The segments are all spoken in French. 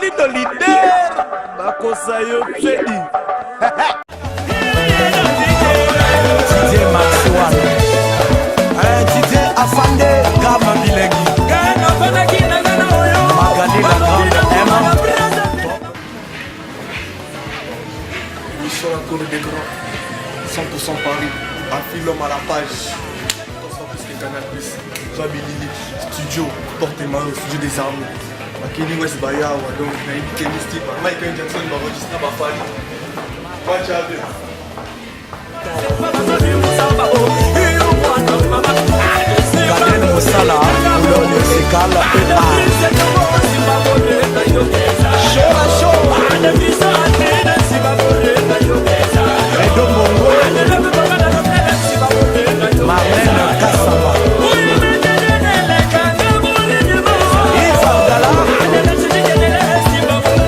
Bino leader bakosa yo Freddy Didier Maxwell Didier Afande Gama Bilengi Magali la grande Emma Émission La Cour des Grands 100% Paris un film à la page Canal Plus, Lili, Studio, Porte-Main, Studio des Armes, Kenny West Baya, donc Kenny Steve, Michael Jackson va enregistrer ma famille. Match à Kadel Moussala, Oulon Musical Redo Mongo Marlène Kassamba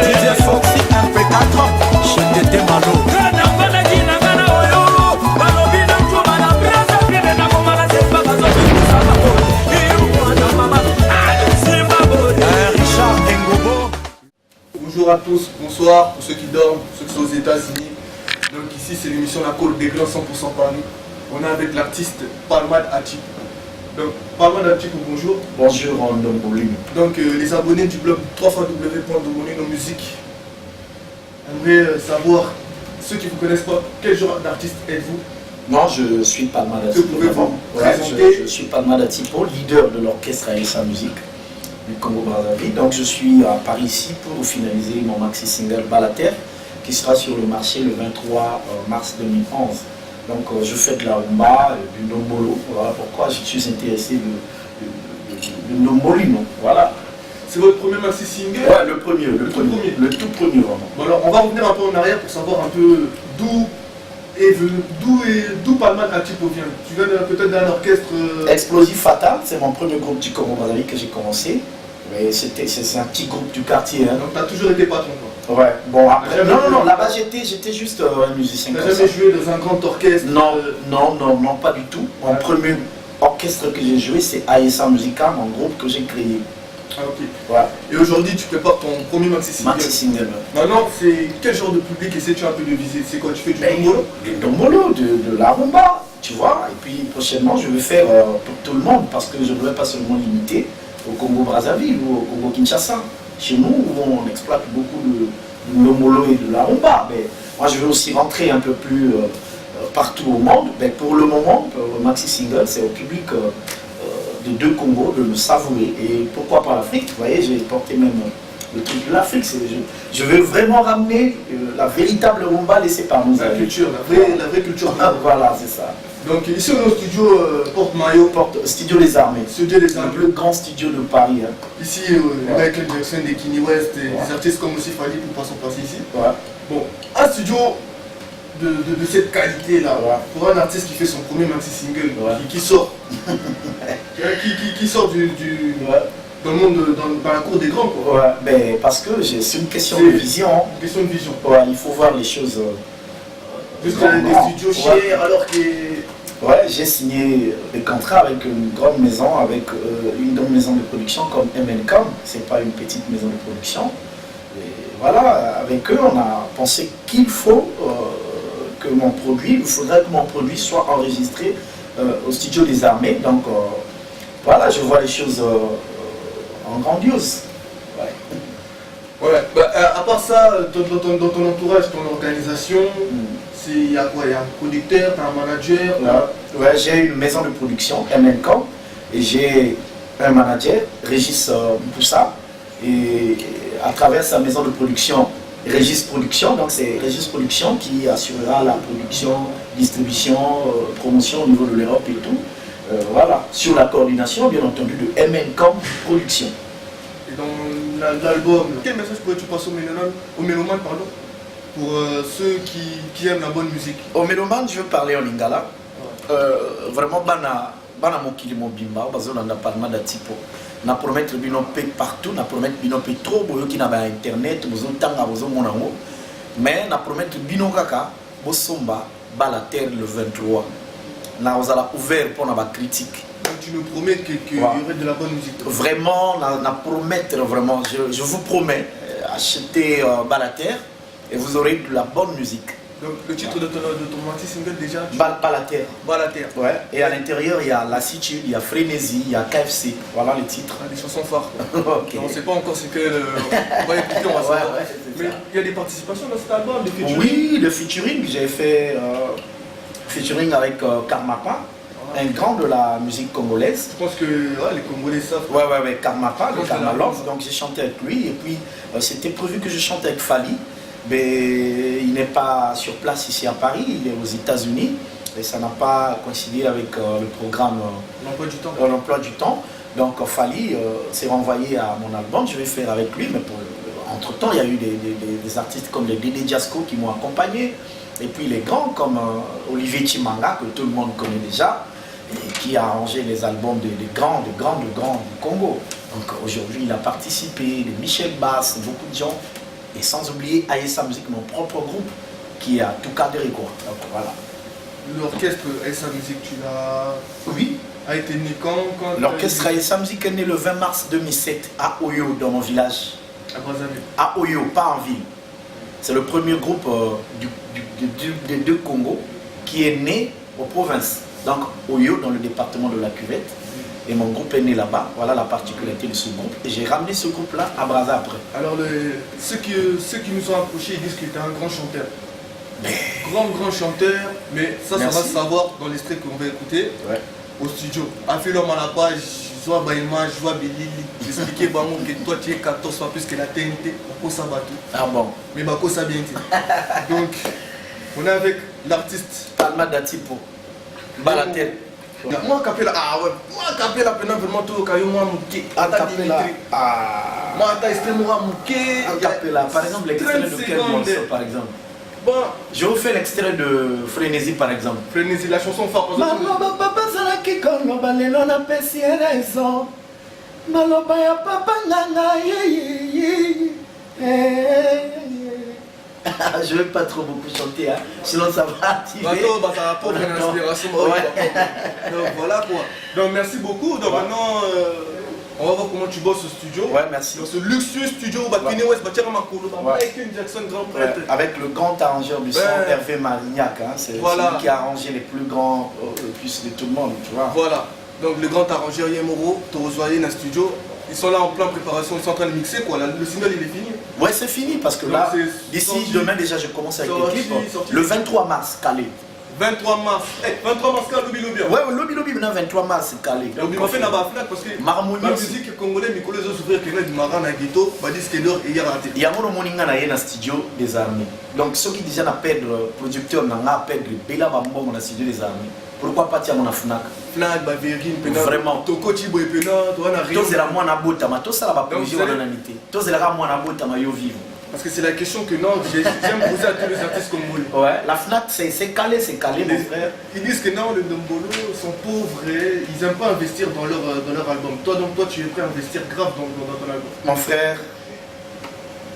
DJ Foxy MP4 chez Tété Malo Richard Engobo. Bonjour à tous, bonsoir pour ceux qui dorment, pour ceux qui sont aux États-Unis. Donc ici c'est l'émission La Cour des Grands 100% Paris. On est avec l'artiste Palmade Atip. Donc Palmade Atip, bonjour. Bonjour Ndombolino. Donc les abonnés du blog www.ndombolinomusique aimeraient savoir, ceux qui ne vous connaissent pas, quel genre d'artiste êtes-vous? Non, je suis Palmade Que Atipo. pouvez-vous présenter? Je suis Palmade Atipo, leader de l'orchestre Aïssa Musique du Congo-Brazzaville. Donc je suis à Paris ici pour finaliser mon maxi single Balater qui sera sur le marché le 23 mars 2011. Donc je fais de la rumba, du ndombolo. Voilà pourquoi je suis intéressé de ndombolino. Voilà. C'est votre premier maxi single? Ouais, le tout premier vraiment. Bon alors on va revenir un peu en arrière pour savoir un peu d'où Palmade Atipo vient. Tu viens peut-être d'un orchestre... Explosif Fatal, c'est mon premier groupe du Congo-Brazzaville que j'ai commencé. Mais c'est un petit groupe du quartier. Hein. Donc tu as toujours été patron quoi. Ouais, bon après... Non, là-bas j'étais juste un musicien. Tu n'as jamais joué dans un grand orchestre? Non, pas du tout. Mon premier orchestre que j'ai joué, c'est Aïssa Musica, mon groupe que j'ai créé. Ah ok. Ouais. Et aujourd'hui tu prépares ton premier maxi single. Maxi single. Maintenant c'est quel genre de public essaies-tu un peu de viser? C'est quoi? Tu fais du ndombolo? Du ndombolo, de la rumba, tu vois. Et puis prochainement je vais faire pour tout le monde parce que je ne voudrais pas seulement limiter au Congo-Brazzaville ou au Congo-Kinshasa. Chez nous, on exploite beaucoup de ndombolo et de la rumba. Mais moi je veux aussi rentrer un peu plus partout au monde. Mais pour le moment, pour le maxi single, c'est au public de deux Congos de le savourer. Et pourquoi pas l'Afrique? Vous voyez, j'ai porté même le truc de l'Afrique. Je veux vraiment ramener la véritable rumba laissée par nous. La culture, la vraie culture. Voilà, c'est ça. Donc ici on est au studio Porte-Maillot. Studio Les Armées. Studio Les Armées. Le plus grand studio de Paris. Hein. Ici, Michael Jackson, des Kenny West, des artistes comme aussi Fali pour sont passés ici. Ouais. Bon, un studio de cette qualité-là, pour un artiste qui fait son premier maxi single, qui sort, qui sort dans le monde, dans la cour des grands. Quoi. Ouais, mais parce que c'est une question de vision. Une question de vision. Ouais, il faut voir les choses. Juste des studios chers alors que... Ouais, j'ai signé des contrats avec une grande maison, avec une grande maison de production comme MNCOM. C'est pas une petite maison de production. Et voilà, avec eux, on a pensé qu'il faut que mon produit, il faudrait que mon produit soit enregistré au studio des Armées. Donc voilà, je vois les choses en grandiose. Ouais. Ouais, bah, à part ça, dans ton entourage, ton organisation, il y a quoi? Il y a un producteur, un manager? Ouais, j'ai une maison de production, MNCOM, et j'ai un manager, Régis Poussa, et à travers sa maison de production, Régis Production, donc c'est Régis Production qui assurera la production, distribution, promotion au niveau de l'Europe et tout. Voilà, sur la coordination, bien entendu, de MNCOM Production. Et dans l'album, quel message pourrais-tu passer aux mélomanes, pardon, pour ceux qui aiment la bonne musique? Aux mélomanes, je veux parler en lingala. Vraiment, bana mokili mobimba, bazo na Palmade Atipo. Na promettre bino pe partout, na promettre bino pe trop boyo ki na ba internet, bozo tanga bozo monango. Mais na promettre bino kaka, bosomba Balater le 23. Na ozala ouvert pour na ba critique. Donc tu nous promets qu'il y aurait de la bonne musique? Vraiment, na promettre vraiment, je vous promets, achetez Balater et vous aurez de la bonne musique. Donc le titre de ton anti-single déjà Balater. Balater. Ouais. Et à l'intérieur, il y a Lassitude, il y a Frénésie, il y a KFC. Voilà les titres. Des chansons phares. Okay. On ne sait pas encore ce que... on va écouter, on va savoir. Mais il y a des participations dans cet album, des featuring. Oui, le featuring, j'ai fait featuring avec Karmapa, un grand de la musique congolaise. Je pense que les Congolais savent. Ouais, Karmapa, le Karmalov, donc j'ai chanté avec lui. Et puis c'était prévu que je chante avec Fali. Mais il n'est pas sur place ici à Paris, il est aux États-Unis et ça n'a pas coïncidé avec le programme l'emploi du temps. Donc Fali s'est renvoyé à mon album, je vais faire avec lui, mais entre temps il y a eu des artistes comme les Dédé Diasco qui m'ont accompagné et puis les grands comme Olivier Chimanga que tout le monde connaît déjà et qui a arrangé les albums des grands du Congo. Donc aujourd'hui il a participé, de Michel Bass, beaucoup de gens. Et sans oublier Aïssa Musique, mon propre groupe, qui a tout cadré quoi. Donc voilà. L'orchestre Aïssa Musique, tu l'as... Oui. A été né quand L'orchestre Aïssa Musique est né le 20 mars 2007 à Oyo, dans mon village. À Brazzaville. À Oyo, pas en ville. C'est le premier groupe des deux Congo qui est né aux provinces. Donc Oyo, dans le département de la Cuvette. Et mon groupe est né là-bas, voilà la particularité de ce groupe. Et j'ai ramené ce groupe-là à Brazza après. Alors ceux qui nous ont approchés, ils disent que tu es un grand chanteur. Grand chanteur, mais ça va se savoir dans l'extrait qu'on va écouter au studio. Afilom à la page, je vois Baïma, je vois Billy, j'expliquais que toi tu es 14 fois plus que la TNT, Bako Sabatou. Ah bon? Mais Bako Sabienti. Donc, on est avec l'artiste Palma Datipo, Balater. Moi, Capella, pendant vraiment tout, quand moi, Mouké, moi, t'as extrêmement Mouké. Capella, par exemple, l'extrait de quel morceau, par exemple? Bon, je vous fais l'extrait de Frénésie, par exemple. Frénésie, la chanson phare, par exemple. Maman, papa, ça qui comme balelo na pesi raison. Maloba ya papa nana, je ne vais pas trop beaucoup chanter, hein. Sinon ça va activer. Ça va pas une inspiration. Donc voilà quoi. Donc merci beaucoup. Donc maintenant, on va voir comment tu bosses au studio. Ouais, merci. Dans ce luxueux studio, avec le grand arrangeur du son, Hervé Marignac. Hein. C'est celui qui a arrangé les plus grands opus de tout le monde. Tu vois. Voilà. Donc le grand arrangeur Yemoro, Torozoye dans le studio. Ils sont là en pleine préparation, ils sont en train de mixer quoi. Le single il est fini. Ouais, c'est fini parce que là, d'ici demain déjà je commence avec l'équipe. Le 23 mars, Calais. 23 mars, 23 mars, Lobby Lobby. Ouais, Lobby Lobby, maintenant 23 mars, Calais. Donc, on fait la baflaque parce que la musique congolaise, mais les autres ouvriers qui viennent du Maran à Ghetto, bah disent que l'heure est raté. Il y a mon moninga dans le studio des armées. Donc, ceux qui déjà perdre producteur, n'ont pas perdre Bella Bambo dans le studio des armées. Pourquoi pas tiens mon Fnac? Fnac, Baverine, vraiment. Toko Tibo et Pena, toi, on a rien. Tous les mois na bota, mais tous ça va projet en anonymité. Tous les mois na bota, mais yo vivre. Parce que c'est la question que non, j'aime poser à tous les artistes congolais. Ouais, la Fnac c'est calé, mon frère. Ils disent que non, les Ndombolo sont pauvres et ils n'aiment pas investir dans leur album. Toi, tu es prêt à investir grave dans ton album. Mon frère,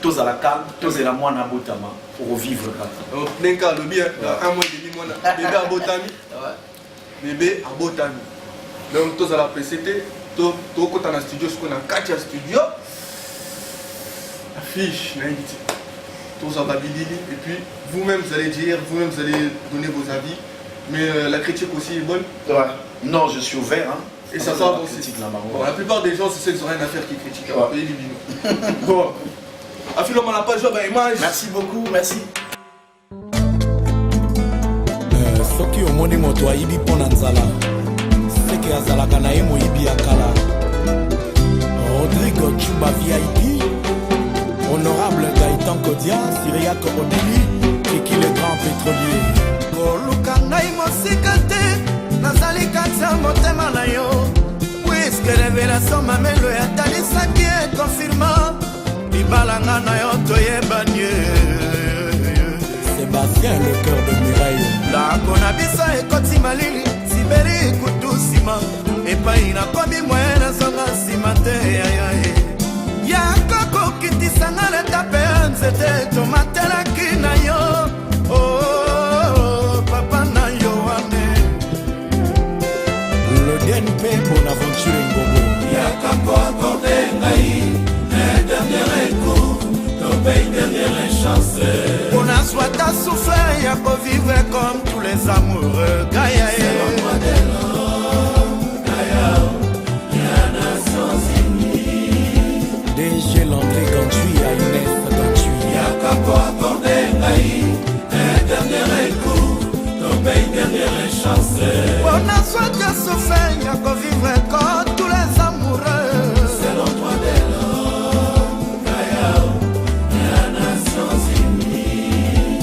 tous à la calme, tous les mois na bota, pour vivre grave. Nenka, le bien, un mois et demi, bébé à Botami. Bébé à Botami. Donc, tous à la PCT, tous dans le studio, ce qu'on a 4 studio. Affiche, tous à Babilili. Et puis, vous-même, vous allez dire, vous-même, vous allez donner vos avis. Mais la critique aussi est bonne. Ouais. Non, je suis ouvert. Hein. Et ça va aussi. Bon, la plupart des gens, c'est ceux qui n'ont rien à faire qui critiquent. On va payer les binous. Bon. Afilom à la page, image. Merci beaucoup, merci. Soki omoni moto ayibi pona nzala seke azalaka na ye moyibi ya kala Rodrigo Chumba VIP Honorable Gaëtan Kodia Syriac Odeli Kiki le grand pétrolier Koluka ngai mosika te nazali kati ya motema na yo puiske revelation mamelo etalisaki ekonfirma libalanga na yo toyebanie Sébastien, le cœur de Mireille. La konabisa ekoti malili Siberi kutu sima Epai na komi mwen na zonga sima te Ya koko kiti sanga le tape nzete Tomatela ki na yo Oh, papa na yo ane Le DNP Bonaventure Ngobo Ya kako akorde ngai Le dernier coup vivre comme tous les amoureux. Gaïa, c'est l'endroit de l'homme. Gaïa, la Nations Unies. DG Landré Gantui à Inès Gantui. Y'a qu'à quoi accorder un dernier coup, tomber une dernière chance. On a soit de souffrir, y'a qu'à vivre comme tous les amoureux. C'est l'endroit de l'homme. Gaïa, la Nations Unies.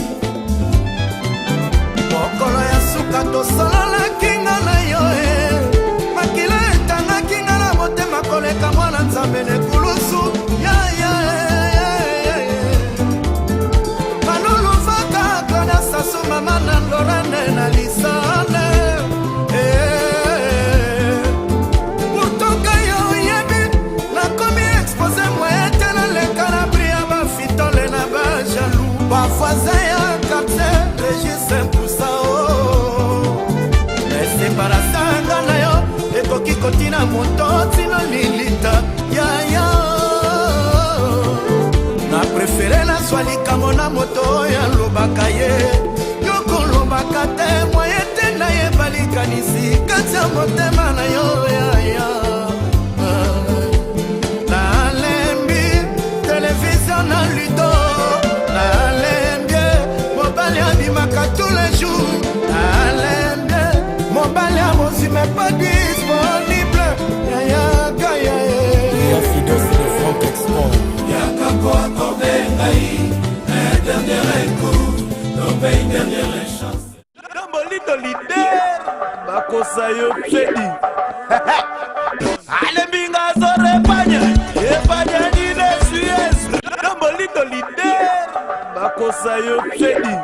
Mokolo ya suka tosolola kinga na yo makila etanga kinga na motema koleka mwana nzambe nekulusu manuluvaka klona sasu mama na ndolane na lisane mutoka yo yebi nakomi expose mwete na leka na bria bafitole na bajalu bafoise ya kapse regise mpusa separasanga na yo ekoki kotina moto tina lilita yaya na prefere nazwa likambo na moto ya lobaka ye yokolobaka te moye te nayeba likanisi kati ya motema na yo yaya nalembi televizio na lido nalembi mobali abimaka tous les jours nalembi mobali ya mosi mais pas disponible yaya kaya Y'a Fidos de Franck Export. Y'a qu'à quoi accorder un dernier coup, tomber une dernière chance. Nambolito leader bakosa yo pedi ale minga zore panya ni ne suez Nambolito leader bakosa yo pedi